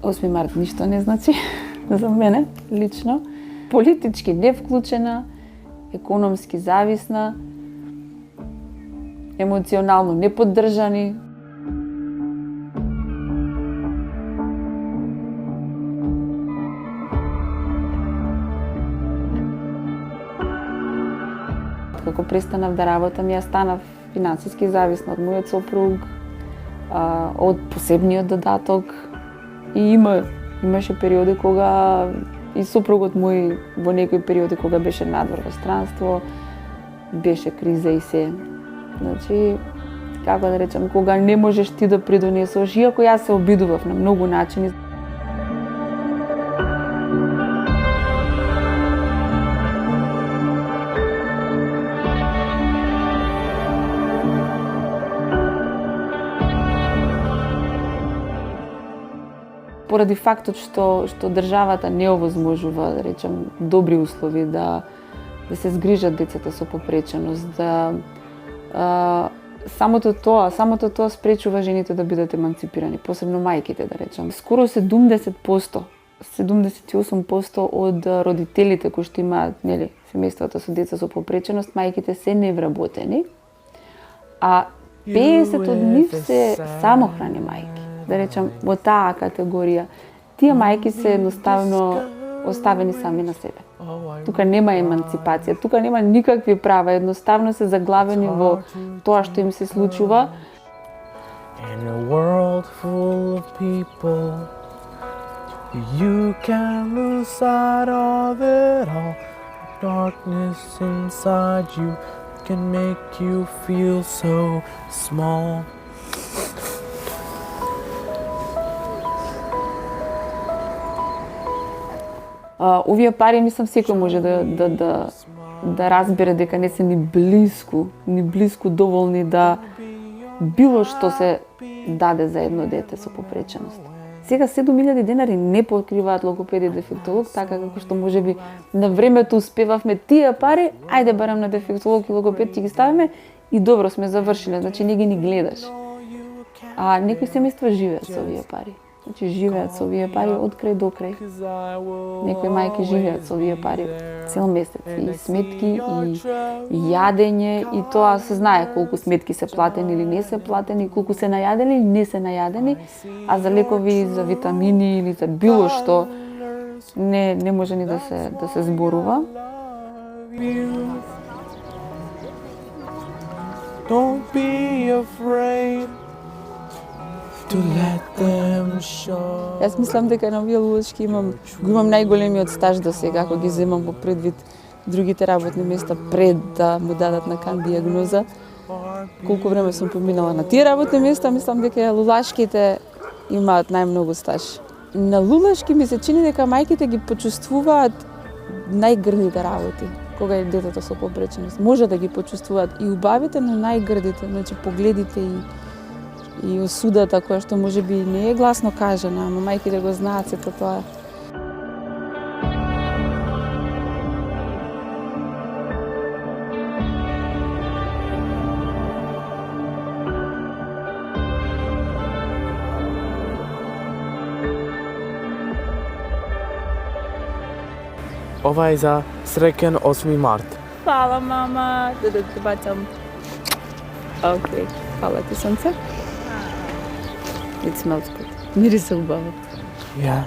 8 март ништо не значи за мене лично. Политички невклучена, економски зависна, емоционално неподдржани. Како престанав да работам, ја станав финансиски зависна од мојот сопруг, од посебниот додаток. И имаше периоди кога и сопругот мој во некои периоди кога беше надвор во странство, беше криза и се. Значи, како да речам, кога не можеш ти да придонесеш, иако јас се обидував на многу начини. Поради фактот што државата не овозможува, да речем, добри услови да се згрижат децата со попреченост, самото тоа спречува жените да бидат еманципирани, посебно мајките, да речем. Скоро 78% од родителите кои што имаат, семејствата со деца со попреченост, мајките се невработени, а 50 од нив се самохрани мајки. Да речем, во таа категорија, тие мајки се едноставно оставени сами на себе. Тука нема еманципација, тука нема никакви права, едноставно се заглавени во тоа што им се случува. In a world full of people, you can lose sight of it all. Darkness inside you can make you feel so small. Овие пари мислам секој може да разбере дека не се ни блиску доволни да било што се даде за едно дете со попреченост. Сега 7.000 денари не покриваат логопед и дефектолог, така како што можеби на времето успевавме тие пари, ајде барам на дефектолог и логопед ти ги ставиме и добро сме завршиле, значи не ги ни гледаш. А некои семејства живеат со овие пари. Значи живеат со овие пари од крај до крај. Некои мајки живеат со овие пари цел месец. И сметки, и јадење, и тоа се знае колку сметки се платени или не се платени, колку се најадени или не се најадени, а за лекови, за витамини или за било што не може ни да се зборува. Don't be afraid to let them show. Јас мислам дека на овие лулачки го имам најголемиот стаж до сега, ако ги земам во предвид другите работни места пред да му дадат на кан диагноза. Колку време сум поминала на тие работни места, мислам дека лулашките имаат најмногу стаж. На лулашки ми се чини дека мајките ги почувствуваат најгрдите работи. Кога е детето со попреченост, може да ги почувствуваат и убавите, но најгрдите, значи погледите и осудата која што можеби не е гласно кажана, ама мајките го знаат сето тоа. Ова е за среќен 8 март. Фала, мама, да те бацам. Окей, фала ти, сонце. It smells good. Мириса убаво. Yeah.